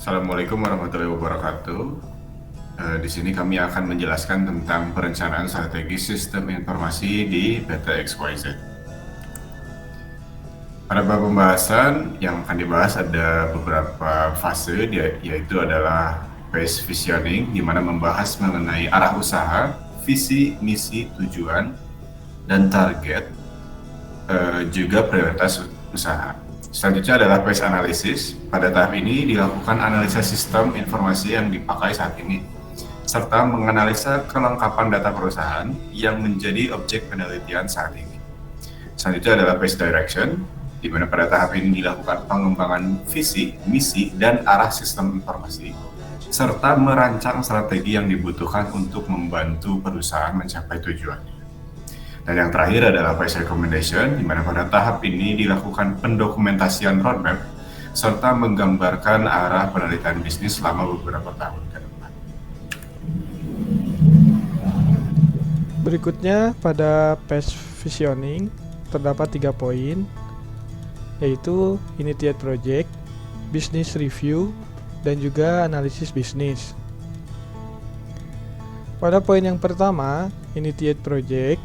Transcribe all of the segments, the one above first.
Assalamualaikum warahmatullahi wabarakatuh. Di sini kami akan menjelaskan tentang perencanaan strategis sistem informasi di PT XYZ. Pada bab pembahasan yang akan dibahas ada beberapa fase, yaitu adalah phase visioning, di mana membahas mengenai arah usaha, visi, misi, tujuan, dan target, juga prioritas usaha. Selanjutnya adalah phase analysis. Pada tahap ini dilakukan analisa sistem informasi yang dipakai saat ini, serta menganalisa kelengkapan data perusahaan yang menjadi objek penelitian saat ini. Selanjutnya adalah phase direction, di mana pada tahap ini dilakukan pengembangan visi, misi, dan arah sistem informasi, serta merancang strategi yang dibutuhkan untuk membantu perusahaan mencapai tujuannya. Dan yang terakhir adalah phase recommendation, di mana pada tahap ini dilakukan pendokumentasian roadmap, serta menggambarkan arah penelitian bisnis selama beberapa tahun ke depan. Berikutnya pada phase visioning terdapat 3 poin, yaitu initiate project, business review, dan juga analisis bisnis. Pada poin yang pertama, initiate project.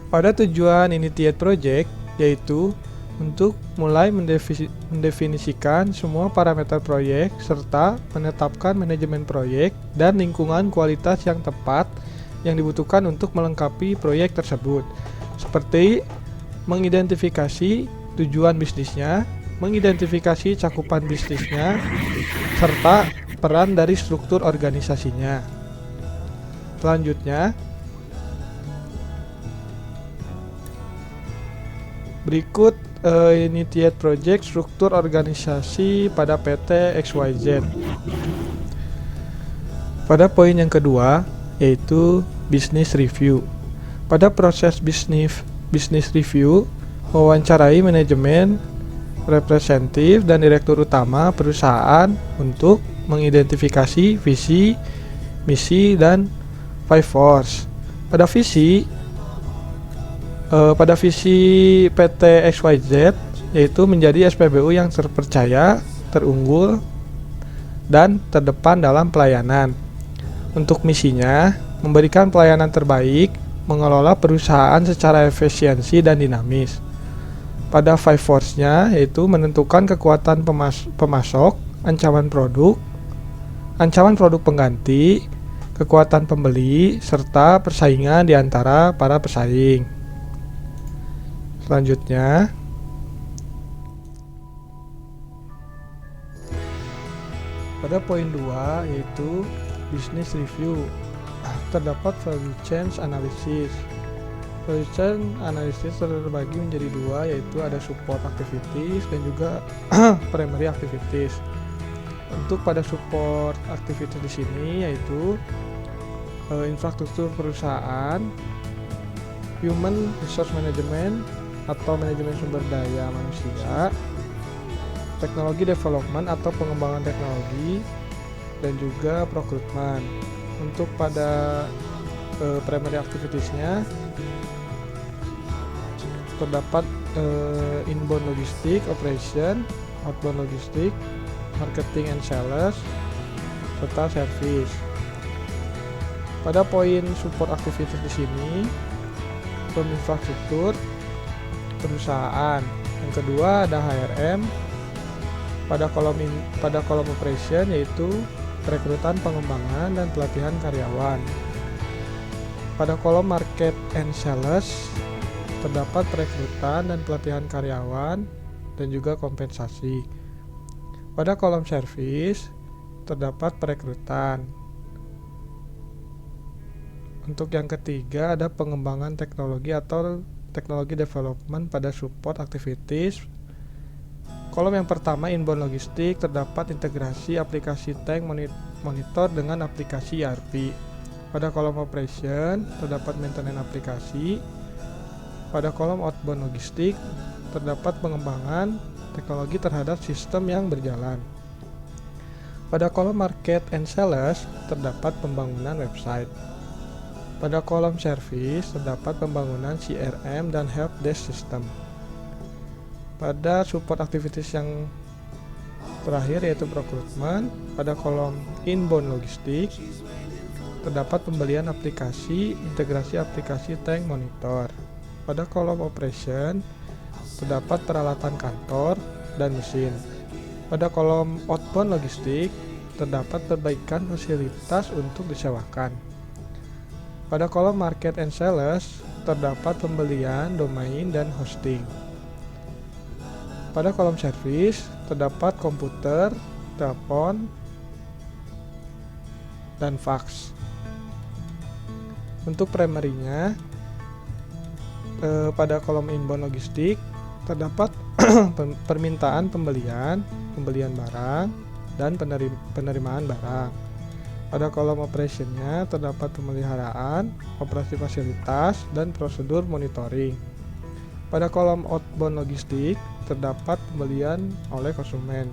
Pada tujuan initiate project yaitu untuk mulai mendefinisikan semua parameter proyek serta menetapkan manajemen proyek dan lingkungan kualitas yang tepat yang dibutuhkan untuk melengkapi proyek tersebut, seperti mengidentifikasi tujuan bisnisnya, mengidentifikasi cakupan bisnisnya, serta peran dari struktur organisasinya. Selanjutnya, berikut initiate project struktur organisasi pada PT XYZ. Pada poin yang kedua, yaitu business review. Pada proses business review, mewawancarai manajemen, representatif, dan direktur utama perusahaan untuk mengidentifikasi visi, misi, dan five force. Pada visi PT XYZ yaitu menjadi SPBU yang terpercaya, terunggul, dan terdepan dalam pelayanan. Untuk misinya, memberikan pelayanan terbaik, mengelola perusahaan secara efisiensi dan dinamis. Pada five force-nya yaitu menentukan kekuatan pemasok, ancaman produk pengganti, kekuatan pembeli, serta persaingan di antara para pesaing. Selanjutnya, pada poin 2 yaitu business review, terdapat value chain analysis. Value chain analysis terbagi menjadi 2, yaitu ada support activities dan juga primary activities. Untuk pada support activities di sini yaitu infrastruktur perusahaan, human resource management atau manajemen sumber daya manusia, teknologi development atau pengembangan teknologi, dan juga procurement. Untuk pada primary activities-nya terdapat inbound logistik operation, outbound logistik, marketing and sales, serta service. Pada poin support activities di sini, infrastruktur perusahaan. Yang kedua ada HRM. Pada kolom operation yaitu perekrutan, pengembangan, dan pelatihan karyawan. Pada kolom market and sales terdapat perekrutan dan pelatihan karyawan dan juga kompensasi. Pada kolom service terdapat perekrutan. Untuk yang ketiga ada pengembangan teknologi atau teknologi development pada support activities. Kolom yang pertama inbound logistik terdapat integrasi aplikasi tank monitor dengan aplikasi ERP. Pada kolom operation terdapat maintenance aplikasi. Pada kolom outbound logistik terdapat pengembangan teknologi terhadap sistem yang berjalan. Pada kolom market and sales terdapat pembangunan website. Pada kolom service terdapat pembangunan CRM dan help desk system. Pada support activities yang terakhir yaitu procurement, pada kolom inbound logistik terdapat pembelian aplikasi, integrasi aplikasi tank monitor. Pada kolom operation terdapat peralatan kantor dan mesin. Pada kolom outbound logistik terdapat perbaikan fasilitas untuk disewakan. Pada kolom market and sales terdapat pembelian domain dan hosting. Pada kolom service terdapat komputer, telepon, dan fax. Untuk primary-nya, pada kolom inbound logistik terdapat permintaan pembelian barang, dan penerimaan barang. Pada kolom operation-nya terdapat pemeliharaan, operasi fasilitas, dan prosedur monitoring. Pada kolom outbound logistik terdapat pembelian oleh konsumen.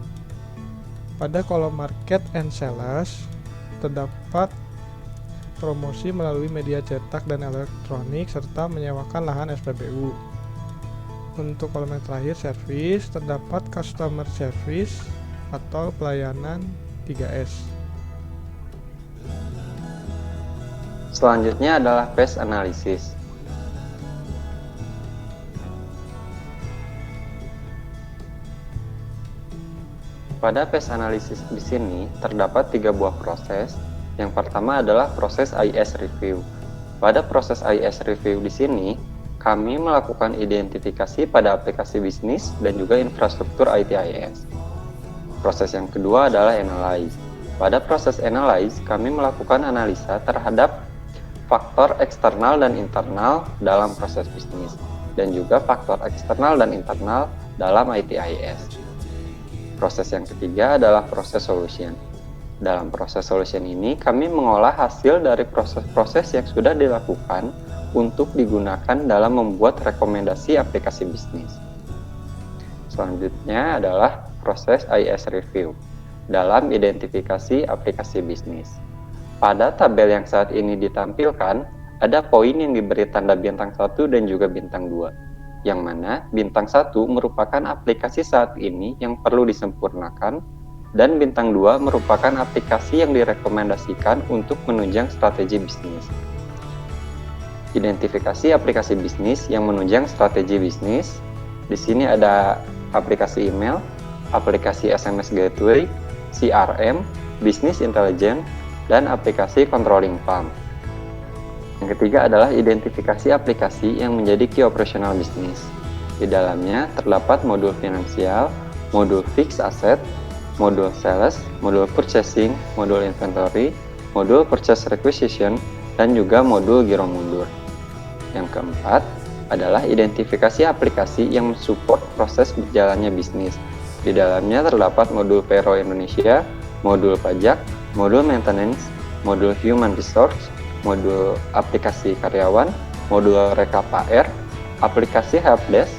Pada kolom market and sales terdapat promosi melalui media cetak dan elektronik serta menyewakan lahan SPBU. Untuk kolom yang terakhir service terdapat customer service atau pelayanan 3S. Selanjutnya adalah phase analysis. Pada phase analysis di sini terdapat 3 buah proses. Yang pertama adalah proses IS review. Pada proses IS review di sini, kami melakukan identifikasi pada aplikasi bisnis dan juga infrastruktur ITIS. Proses yang kedua adalah analyze. Pada proses analyze, kami melakukan analisa terhadap faktor eksternal dan internal dalam proses bisnis, dan juga faktor eksternal dan internal dalam ITIS. Proses yang ketiga adalah proses solution. Dalam proses solution ini, kami mengolah hasil dari proses-proses yang sudah dilakukan untuk digunakan dalam membuat rekomendasi aplikasi bisnis. Selanjutnya adalah proses IS review dalam identifikasi aplikasi bisnis. Pada tabel yang saat ini ditampilkan, ada poin yang diberi tanda bintang 1 dan juga bintang 2, yang mana bintang 1 merupakan aplikasi saat ini yang perlu disempurnakan, dan bintang 2 merupakan aplikasi yang direkomendasikan untuk menunjang strategi bisnis. Identifikasi aplikasi bisnis yang menunjang strategi bisnis. Di sini ada aplikasi email, aplikasi SMS gateway, CRM, business intelligence, dan aplikasi controlling pump. Yang ketiga adalah identifikasi aplikasi yang menjadi key operational business. Di dalamnya terdapat modul finansial, modul fixed asset, modul sales, modul purchasing, modul inventory, modul purchase requisition, dan juga modul giro mundur. Yang keempat adalah identifikasi aplikasi yang mensupport proses berjalannya bisnis. Di dalamnya terdapat modul payroll Indonesia, modul pajak, modul maintenance, modul human resource, modul aplikasi karyawan, modul rekap HR, aplikasi helpdesk,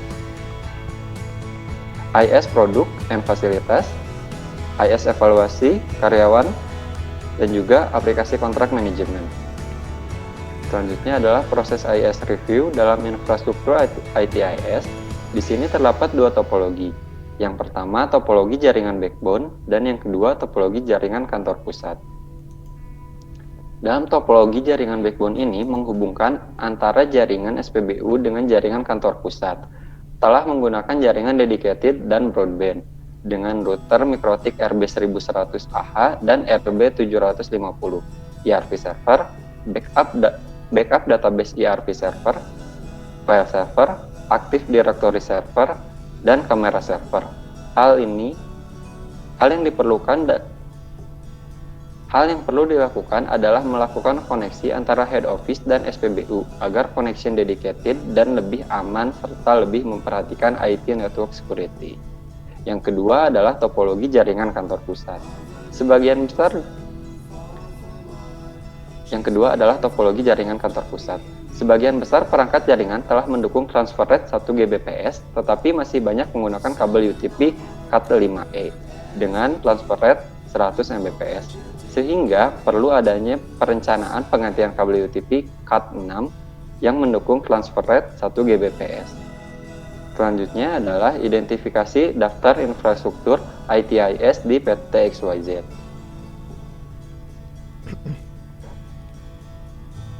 IS produk and fasilitas, IS evaluasi karyawan, dan juga aplikasi kontrak manajemen. Selanjutnya adalah proses IS review dalam infrastruktur ITIS. Di sini terdapat 2 topologi. Yang pertama topologi jaringan backbone, dan yang kedua topologi jaringan kantor pusat. Dalam topologi jaringan backbone ini menghubungkan antara jaringan SPBU dengan jaringan kantor pusat, telah menggunakan jaringan dedicated dan broadband dengan router MikroTik RB1100AH dan RB750, ERP server, backup database ERP server, file server, Active Directory server, dan kamera server. Hal yang perlu dilakukan adalah melakukan koneksi antara head office dan SPBU agar connection dedicated dan lebih aman serta lebih memperhatikan IT network security. Yang kedua adalah topologi jaringan kantor pusat. Sebagian besar perangkat jaringan telah mendukung transfer rate 1 Gbps, tetapi masih banyak menggunakan kabel UTP Cat5e dengan transfer rate 100 Mbps, sehingga perlu adanya perencanaan penggantian kabel UTP Cat6 yang mendukung transfer rate 1 Gbps. Selanjutnya adalah identifikasi daftar infrastruktur ITIS di PT XYZ.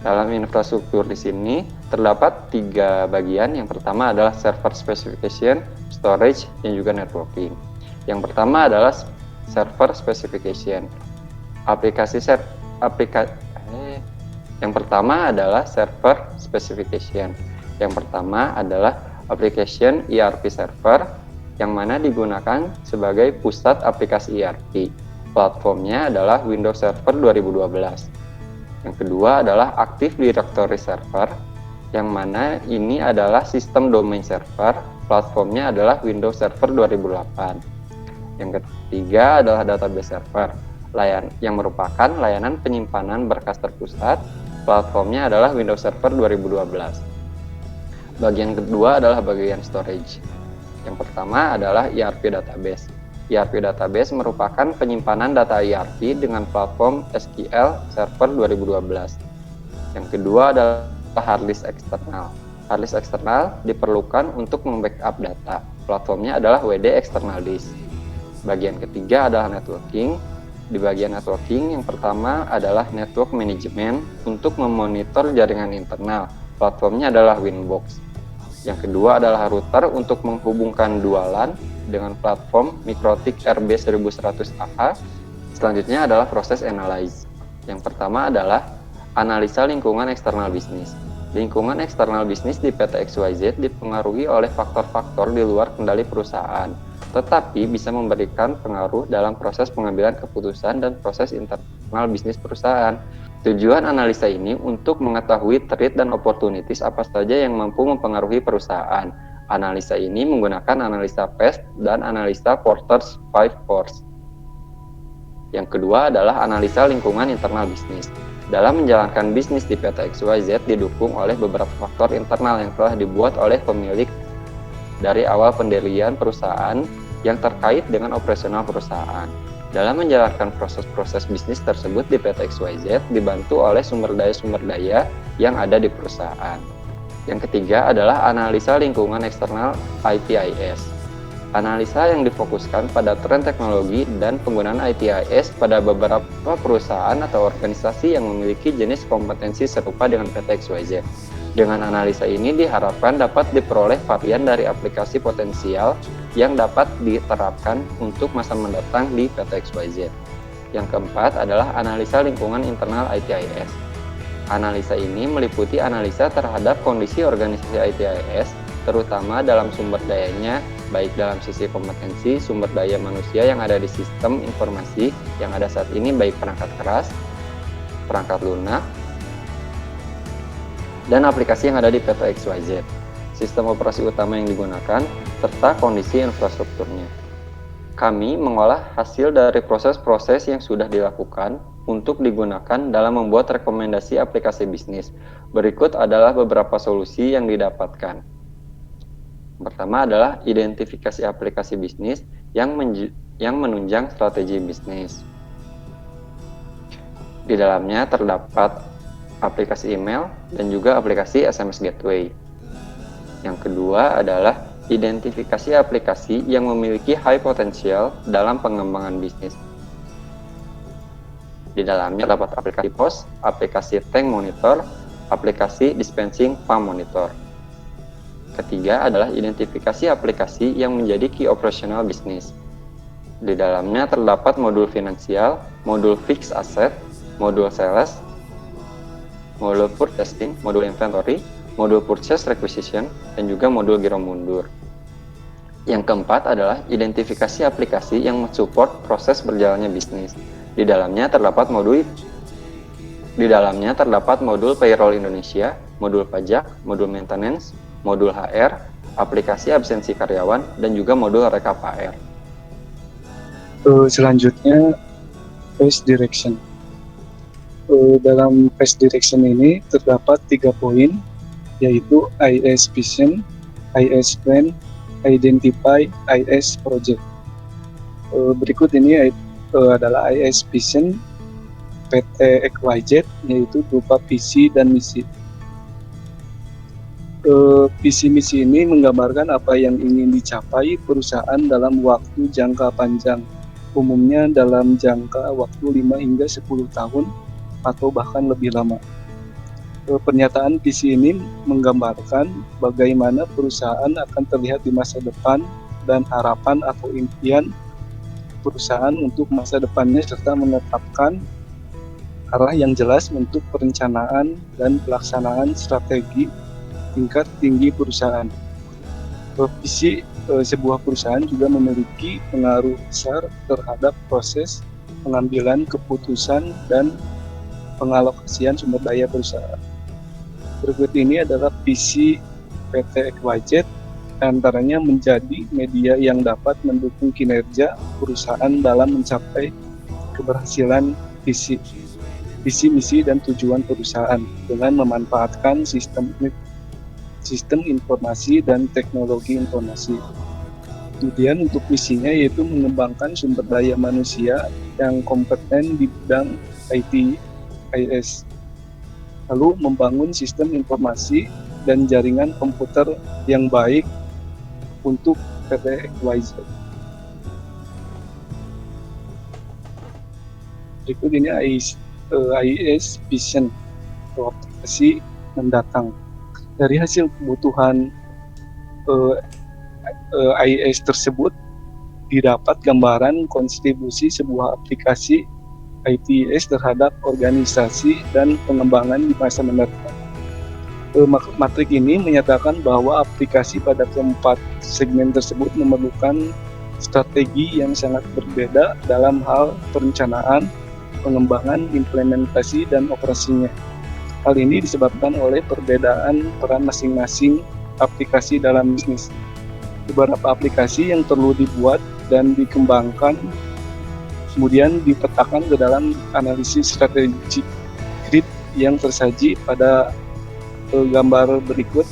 Dalam infrastruktur di sini terdapat 3 bagian. Yang pertama adalah server specification, storage, dan juga networking. Yang pertama adalah server specification. Yang pertama adalah server specification. Yang pertama adalah application ERP server yang mana digunakan sebagai pusat aplikasi ERP. Platformnya adalah Windows Server 2012. Yang kedua adalah Active Directory Server, yang mana ini adalah sistem domain server, platformnya adalah Windows Server 2008. Yang ketiga adalah Database Server, yang merupakan layanan penyimpanan berkas terpusat, platformnya adalah Windows Server 2012. Bagian kedua adalah bagian storage. Yang pertama adalah ERP Database. ERP Database merupakan penyimpanan data ERP dengan platform SQL Server 2012. Yang kedua adalah hard disk eksternal. Hard disk eksternal diperlukan untuk membackup data. Platformnya adalah WD External Disk. Bagian ketiga adalah networking. Di bagian networking, yang pertama adalah network management untuk memonitor jaringan internal. Platformnya adalah Winbox. Yang kedua adalah router untuk menghubungkan dua LAN dengan platform MikroTik RB1100AH. Selanjutnya adalah proses analyze. Yang pertama adalah analisa lingkungan eksternal bisnis. Lingkungan eksternal bisnis di PT XYZ dipengaruhi oleh faktor-faktor di luar kendali perusahaan, tetapi bisa memberikan pengaruh dalam proses pengambilan keputusan dan proses internal bisnis perusahaan. Tujuan analisa ini untuk mengetahui threat dan opportunities apa saja yang mampu mempengaruhi perusahaan. Analisa ini menggunakan analisa PEST dan analisa Porter's 5 Force. Yang kedua adalah analisa lingkungan internal bisnis. Dalam menjalankan bisnis di PT XYZ didukung oleh beberapa faktor internal yang telah dibuat oleh pemilik dari awal pendirian perusahaan yang terkait dengan operasional perusahaan. Dalam menjalankan proses-proses bisnis tersebut di PT XYZ dibantu oleh sumber daya yang ada di perusahaan. Yang ketiga adalah analisa lingkungan eksternal ITIS. Analisa yang difokuskan pada tren teknologi dan penggunaan ITIS pada beberapa perusahaan atau organisasi yang memiliki jenis kompetensi serupa dengan PT XYZ. Dengan analisa ini diharapkan dapat diperoleh varian dari aplikasi potensial yang dapat diterapkan untuk masa mendatang di PT XYZ. Yang keempat adalah analisa lingkungan internal ITIS. Analisa ini meliputi analisa terhadap kondisi organisasi ITIS, terutama dalam sumber dayanya, baik dalam sisi kompetensi, sumber daya manusia yang ada di sistem informasi yang ada saat ini, baik perangkat keras, perangkat lunak, dan aplikasi yang ada di PT XYZ, sistem operasi utama yang digunakan, serta kondisi infrastrukturnya. Kami mengolah hasil dari proses-proses yang sudah dilakukan untuk digunakan dalam membuat rekomendasi aplikasi bisnis. Berikut adalah beberapa solusi yang didapatkan. Pertama adalah identifikasi aplikasi bisnis yang menunjang strategi bisnis. Di dalamnya terdapat aplikasi email dan juga aplikasi SMS Gateway. Yang kedua adalah identifikasi aplikasi yang memiliki high potential dalam pengembangan bisnis. Di dalamnya terdapat aplikasi POS, aplikasi Tank Monitor, aplikasi Dispensing Pump Monitor. Ketiga adalah identifikasi aplikasi yang menjadi key operational bisnis. Di dalamnya terdapat modul finansial, modul fixed asset, modul sales, modul purchasing, modul inventory, modul purchase requisition, dan juga modul giro mundur. Yang keempat adalah identifikasi aplikasi yang mensupport proses berjalannya bisnis. Di dalamnya terdapat modul payroll Indonesia, modul pajak, modul maintenance, modul HR, aplikasi absensi karyawan, dan juga modul rekap HR. Selanjutnya, phase direction. Dalam phase direction ini terdapat 3 poin, yaitu IS Vision, IS Plan, Identify, IS Project. Berikut ini adalah IS Vision PT XYZ, yaitu berupa visi dan misi. Visi misi ini menggambarkan apa yang ingin dicapai perusahaan dalam waktu jangka panjang, umumnya dalam jangka waktu 5 hingga 10 tahun atau bahkan lebih lama. Pernyataan visi ini menggambarkan bagaimana perusahaan akan terlihat di masa depan dan harapan atau impian perusahaan untuk masa depannya, serta menetapkan arah yang jelas untuk perencanaan dan pelaksanaan strategi tingkat tinggi perusahaan. Visi sebuah perusahaan juga memiliki pengaruh besar terhadap proses pengambilan keputusan dan pengalokasian sumber daya perusahaan. Berikut ini adalah visi PT XYZ, antaranya menjadi media yang dapat mendukung kinerja perusahaan dalam mencapai keberhasilan visi, misi, dan tujuan perusahaan dengan memanfaatkan sistem informasi dan teknologi informasi. Kemudian untuk misinya yaitu mengembangkan sumber daya manusia yang kompeten di bidang IT, IS. Lalu membangun sistem informasi dan jaringan komputer yang baik untuk PT XYZ. Berikut ini IS Vision atau aplikasi mendatang. Dari hasil kebutuhan IIS tersebut didapat gambaran kontribusi sebuah aplikasi ITS terhadap organisasi dan pengembangan di masa mendatang. Matrik ini menyatakan bahwa aplikasi pada keempat segmen tersebut memerlukan strategi yang sangat berbeda dalam hal perencanaan, pengembangan, implementasi, dan operasinya. Hal ini disebabkan oleh perbedaan peran masing-masing aplikasi dalam bisnis. Beberapa aplikasi yang perlu dibuat dan dikembangkan kemudian dipetakan ke dalam analisis strategi grid yang tersaji pada gambar berikut.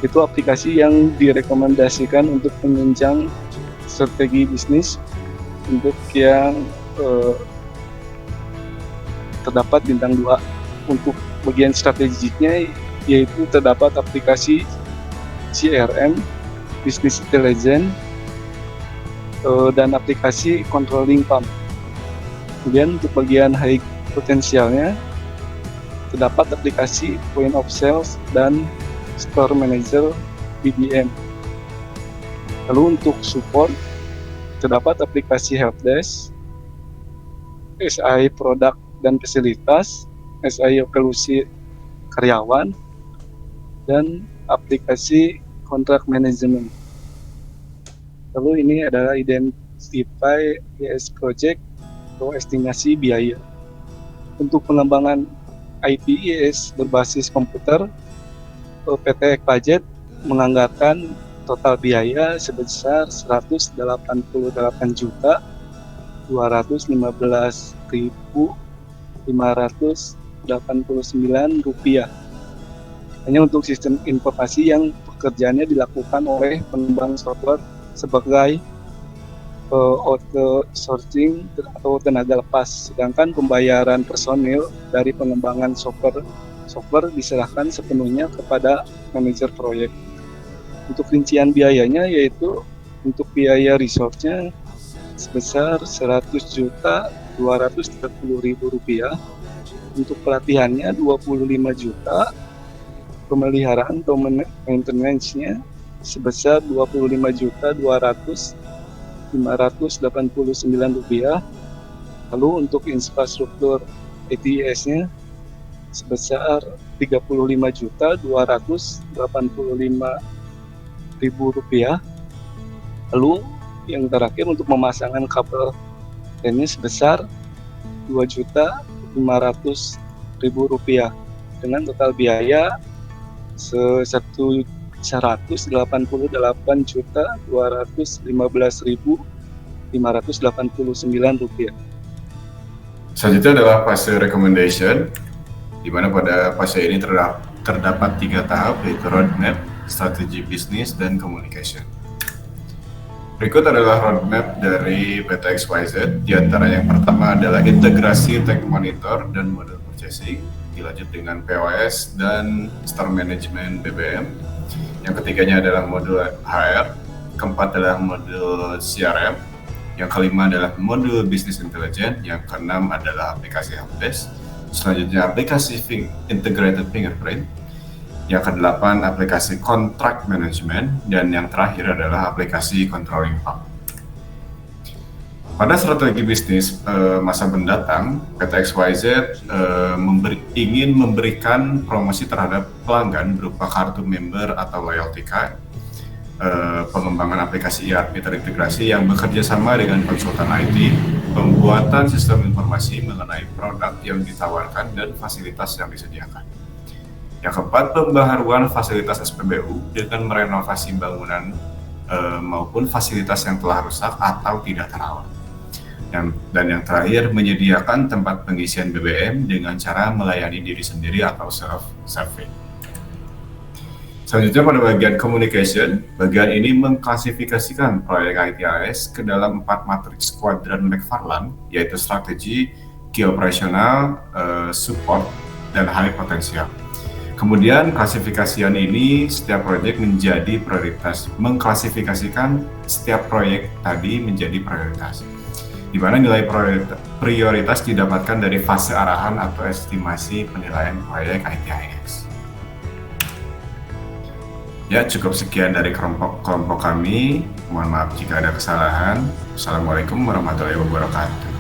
Itu aplikasi yang direkomendasikan untuk menunjang strategi bisnis. Untuk yang terdapat bintang 2. Untuk bagian strategiknya yaitu terdapat aplikasi CRM, Business Intelligence, dan aplikasi Controlling Pump. Kemudian untuk bagian high potensialnya terdapat aplikasi Point of Sales dan Store Manager BDM. Lalu untuk support terdapat aplikasi Helpdesk, SI Product dan Fasilitas, SI Evaluasi Karyawan, dan aplikasi Contract Management. Lalu ini adalah Identify IS Project atau estimasi biaya. Untuk pengembangan IPIS berbasis komputer, PT XYZ menganggarkan total biaya sebesar Rp188.515.589. Hanya untuk sistem informasi yang pekerjaannya dilakukan oleh pengembang software sebagai outsourcing atau tenaga lepas, sedangkan pembayaran personil dari pengembangan software diserahkan sepenuhnya kepada manajer proyek. Untuk rincian biayanya yaitu untuk biaya resource-nya sebesar Rp100.230.000, untuk pelatihannya Rp25 juta, pemeliharaan atau maintenance-nya sebesar Rp25.200.589. Lalu untuk infrastruktur ATS-nya sebesar Rp35.285.000. Lalu yang terakhir untuk pemasangan kabel lainnya sebesar Rp2.500.000 dengan total biaya Rp1.188.215.589. Selanjutnya adalah fase recommendation, di mana pada fase ini terdapat 3 tahap, yaitu roadmap, strategi bisnis, dan communication. Berikut adalah roadmap dari PT XYZ. Di antara yang pertama adalah integrasi tech monitor dan model purchasing. dilanjut dengan POS dan Store Management BBM. Yang ketiganya adalah modul HR, keempat adalah modul CRM, yang kelima adalah modul Business Intelligence, yang keenam adalah aplikasi Helpdesk, selanjutnya aplikasi Integrated Fingerprint, yang kedelapan aplikasi Contract Management, dan yang terakhir adalah aplikasi Controlling Pump. Pada strategi bisnis masa mendatang, PT XYZ ingin memberikan promosi terhadap pelanggan berupa kartu member atau loyalty card, pengembangan aplikasi ERP terintegrasi yang bekerja sama dengan konsultan IT, pembuatan sistem informasi mengenai produk yang ditawarkan dan fasilitas yang disediakan. Yang keempat, pembaharuan fasilitas SPBU dengan merenovasi bangunan maupun fasilitas yang telah rusak atau tidak terawat. Dan yang terakhir, menyediakan tempat pengisian BBM dengan cara melayani diri sendiri atau self-service. Selanjutnya pada bagian communication, bagian ini mengklasifikasikan proyek ITAS ke dalam 4 matriks kuadran McFarland, yaitu strategi, key operational, support, dan high potensial. Kemudian klasifikasian ini setiap proyek menjadi prioritas, mengklasifikasikan setiap proyek tadi menjadi prioritas, di mana nilai prioritas didapatkan dari fase arahan atau estimasi penilaian proyek ITIS. Ya, cukup sekian dari kelompok kami. Mohon maaf jika ada kesalahan. Assalamualaikum warahmatullahi wabarakatuh.